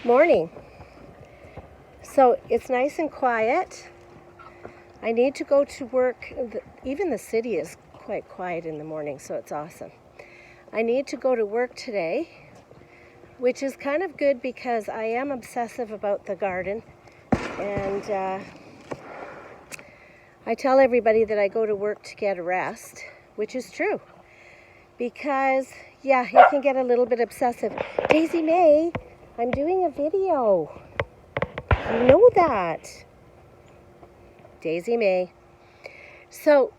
Morning. So it's nice and quiet. I need to go to work. Even the city is quite quiet in the morning, so it's awesome. I need to go to work today, which is kind of good because I am obsessive about the garden. And I tell everybody that I go to work to get a rest, which is true. Because, yeah, it can get a little bit obsessive. Daisy May, I'm doing a video. You know that. Daisy May. So,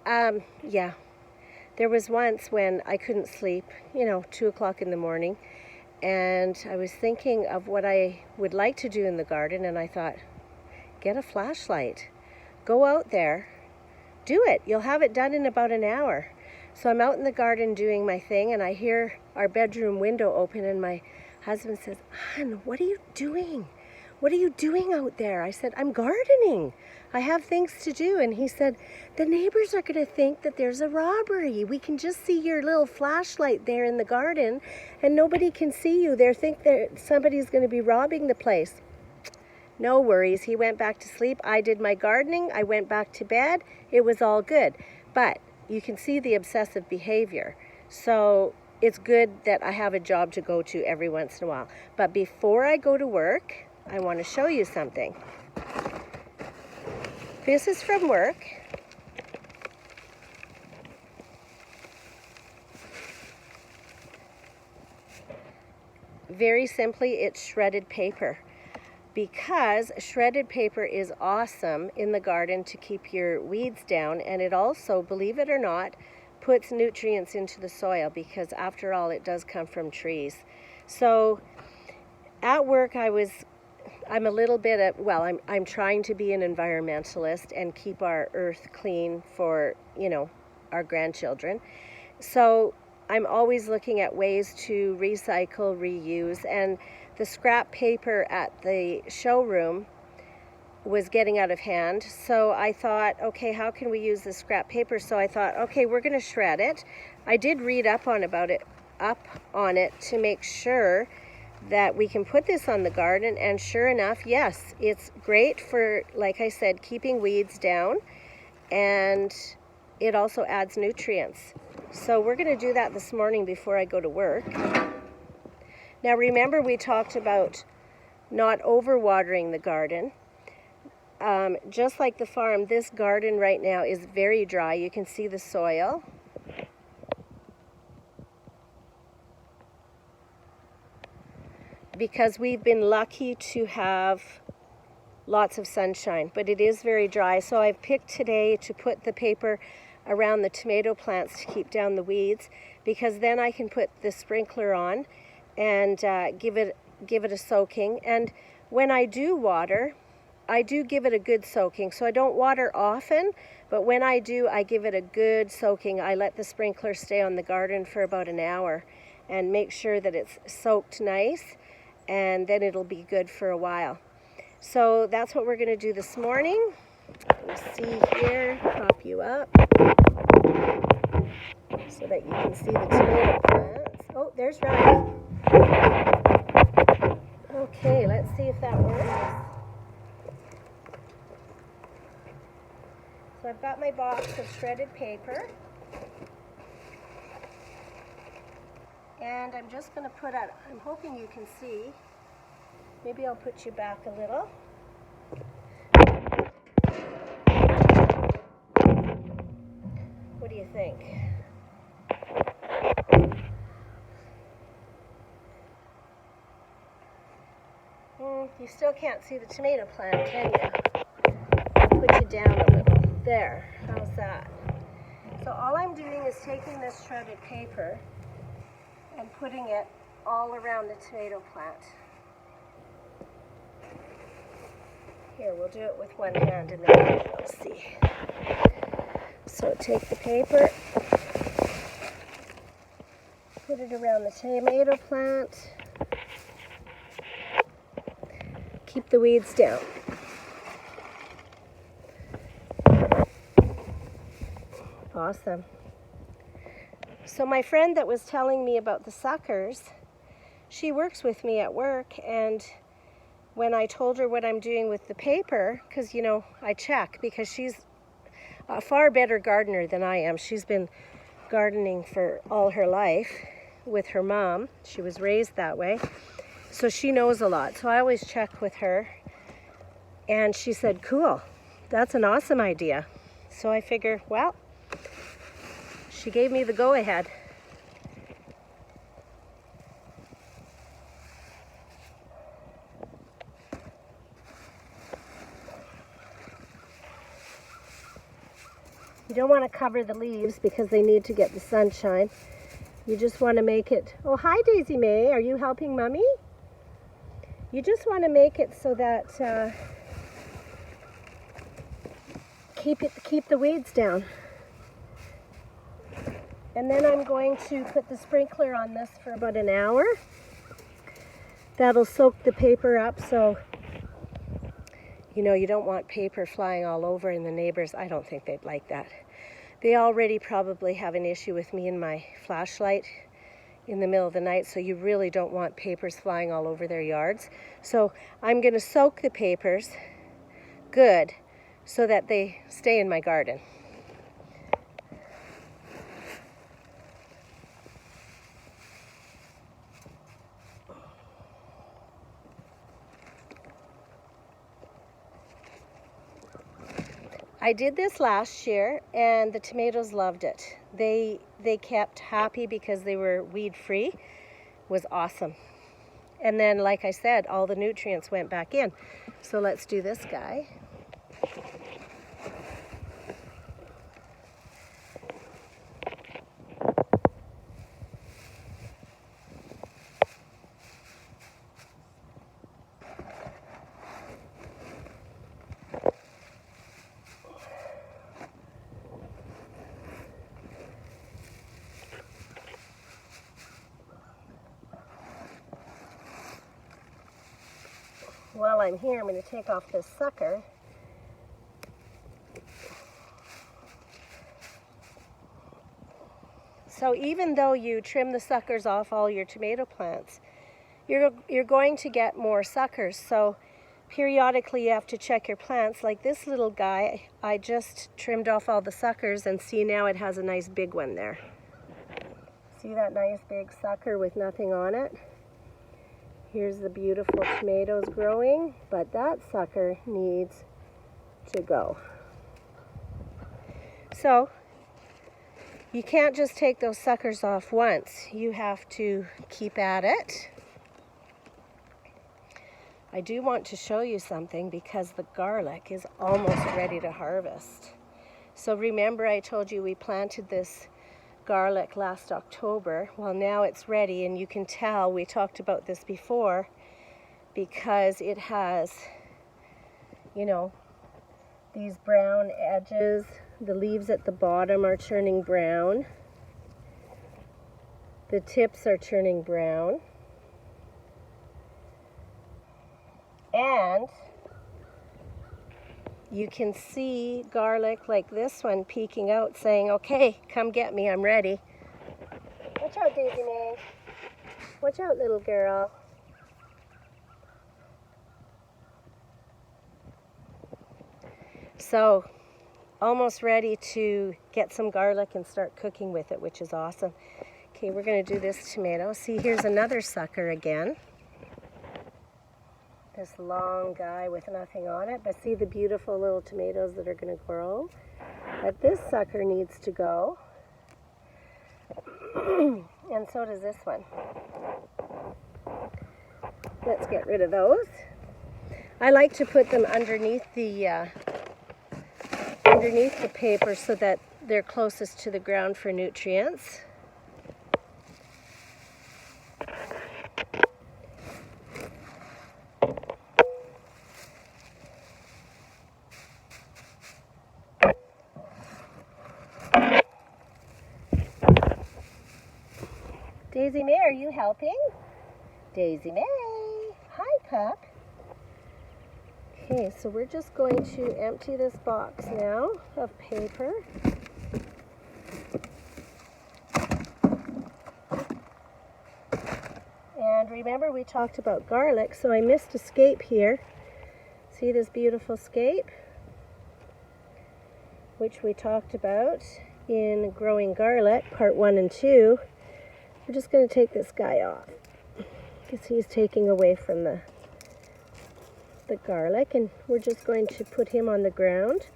yeah. There was once when I couldn't sleep, 2 o'clock in the morning. And I was thinking of what I would like to do in the garden. And I thought, get a flashlight. Go out there. Do it. You'll have it done in about an hour. So I'm out in the garden doing my thing, and I hear our bedroom window open, and my husband says, "Hon, what are you doing? What are you doing out there?" I said, "I'm gardening. I have things to do." And he said, "The neighbors are going to think that there's a robbery. We can just see your little flashlight there in the garden, and nobody can see you. They think that somebody's going to be robbing the place." No worries. He went back to sleep. I did my gardening. I went back to bed. It was all good. But you can see the obsessive behavior. So it's good that I have a job to go to every once in a while. But before I go to work, I want to show you something. This is from work. Very simply, it's shredded paper. Because shredded paper is awesome in the garden to keep your weeds down, and it also, believe it or not, puts nutrients into the soil, because after all, it does come from trees. So at work, I'm a little bit of, I'm trying to be an environmentalist and keep our earth clean for, our grandchildren. So I'm always looking at ways to recycle, reuse, and the scrap paper at the showroom was getting out of hand. So I thought, okay, how can we use the scrap paper? So I thought, okay, we're going to shred it. I did read up on it to make sure that we can put this on the garden. And sure enough, yes, it's great for, like I said, keeping weeds down. And it also adds nutrients. So we're going to do that this morning before I go to work. Now remember, we talked about not overwatering the garden. Just like the farm, this garden right now is very dry. You can see the soil. Because we've been lucky to have lots of sunshine, but it is very dry. So I've picked today to put the paper around the tomato plants to keep down the weeds, because then I can put the sprinkler on and give it a soaking. And when I do water, I do give it a good soaking. So I don't water often, but when I do, I give it a good soaking. I let the sprinkler stay on the garden for about an hour and make sure that it's soaked nice, and then it'll be good for a while. So that's what we're going to do this morning. Let me see here, pop you up so that you can see the tomato plants. Oh, there's Ryan. Okay, let's see if that works. So I've got my box of shredded paper. And I'm just going to put out, I'm hoping you can see. Maybe I'll put you back a little. What do you think? You still can't see the tomato plant, can you? I'll put you down a little. There. How's that? So all I'm doing is taking this shredded paper and putting it all around the tomato plant. Here, we'll do it with one hand and then you'll see. So take the paper, put it around the tomato plant. Keep the weeds down. Awesome. So my friend that was telling me about the suckers, she works with me at work, and when I told her what I'm doing with the paper, because, you know, I check, because she's a far better gardener than I am. She's been gardening for all her life with her mom. She was raised that way, so she knows a lot. So I always check with her, and she said, cool, that's an awesome idea. So I figure, well, she gave me the go-ahead. You don't want to cover the leaves because they need to get the sunshine. You just want to make it, oh, hi Daisy May, are you helping Mommy? You just want to make it so that keep the weeds down. And then I'm going to put the sprinkler on this for about an hour. That'll soak the paper up, so you know, you don't want paper flying all over, and the neighbors, I don't think they'd like that. They already probably have an issue with me and my flashlight in the middle of the night, so you really don't want papers flying all over their yards. So I'm going to soak the papers good so that they stay in my garden. I did this last year, and the tomatoes loved it. They kept happy because they were weed-free. It was awesome. And then, like I said, all the nutrients went back in. So let's do this guy. While I'm here, I'm going to take off this sucker. So even though you trim the suckers off all your tomato plants, you're going to get more suckers. So periodically you have to check your plants. Like this little guy, I just trimmed off all the suckers, and see, now it has a nice big one there. See that nice big sucker with nothing on it? Here's the beautiful tomatoes growing, but that sucker needs to go. So you can't just take those suckers off once. You have to keep at it. I do want to show you something, because the garlic is almost ready to harvest. So remember, I told you we planted this garlic last October. Well, now it's ready, and you can tell, we talked about this before, because it has, you know, these brown edges. The leaves at the bottom are turning brown. The tips are turning brown. And you can see garlic like this one peeking out, saying, okay, come get me, I'm ready. Watch out, Daisy May. Watch out, little girl. So, almost ready to get some garlic and start cooking with it, which is awesome. Okay, we're going to do this tomato. See, here's another sucker again. This long guy with nothing on it, but see the beautiful little tomatoes that are going to grow. But this sucker needs to go, and so does this one. Let's get rid of those. I like to put them underneath the paper so that they're closest to the ground for nutrients. Daisy May, are you helping? Daisy May. Hi, pup. Okay, so we're just going to empty this box now of paper. And remember we talked about garlic, so I missed a scape here. See this beautiful scape? Which we talked about in growing garlic, part 1 and 2. We're just going to take this guy off because he's taking away from the garlic, and we're just going to put him on the ground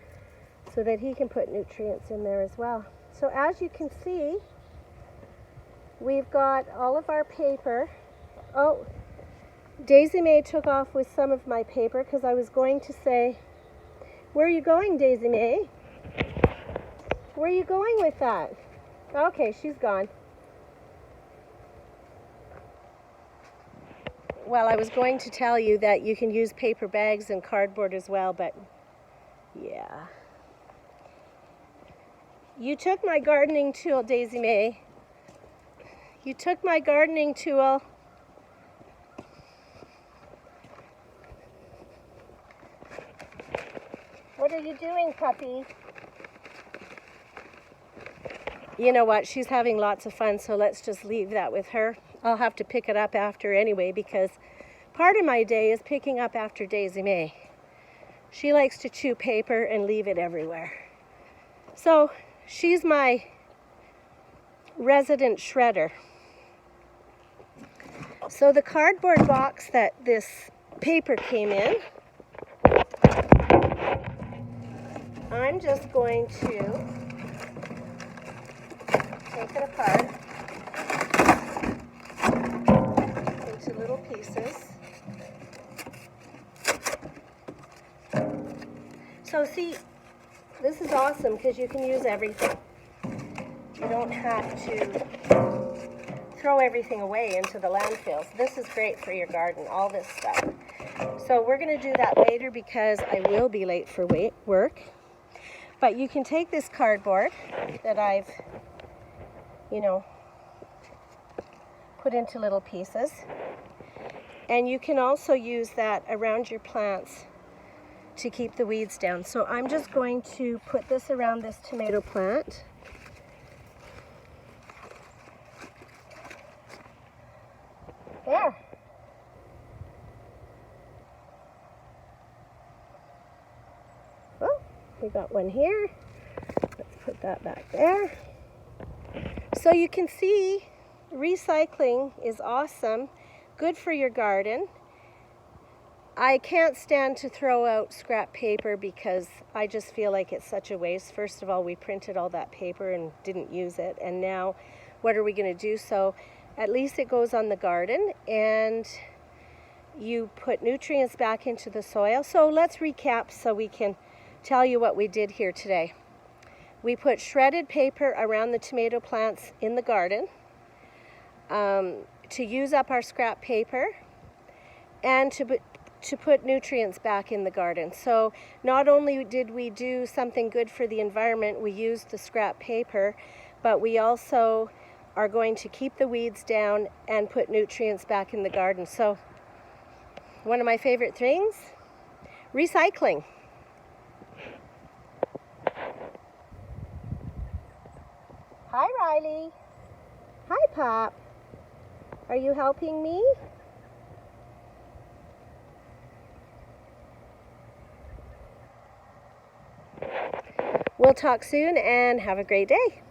so that he can put nutrients in there as well. So as you can see, we've got all of our paper. Oh, Daisy May took off with some of my paper because I was going to say, where are you going, Daisy May? Where are you going with that? Okay, she's gone. Well, I was going to tell you that you can use paper bags and cardboard as well, but yeah. You took my gardening tool, Daisy May. You took my gardening tool. What are you doing, puppy? You know what? She's having lots of fun, so let's just leave that with her. I'll have to pick it up after anyway, because part of my day is picking up after Daisy May. She likes to chew paper and leave it everywhere. So she's my resident shredder. So the cardboard box that this paper came in, I'm just going to take it apart into little pieces. So see, this is awesome because you can use everything. You don't have to throw everything away into the landfills. This is great for your garden, all this stuff. So we're going to do that later because I will be late for work. But you can take this cardboard that I've, put into little pieces, and you can also use that around your plants to keep the weeds down. So I'm just going to put this around this tomato plant. There. Well, we got one here. Let's put that back there. So you can see recycling is awesome, good for your garden. I can't stand to throw out scrap paper because I just feel like it's such a waste. First of all, we printed all that paper and didn't use it, and now what are we going to do? So at least it goes on the garden and you put nutrients back into the soil. So let's recap so we can tell you what we did here today. We put shredded paper around the tomato plants in the garden to use up our scrap paper and to put nutrients back in the garden. So not only did we do something good for the environment, we used the scrap paper, but we also are going to keep the weeds down and put nutrients back in the garden. So one of my favorite things, recycling. Hi, Riley. Hi, Pop. Are you helping me? We'll talk soon and have a great day.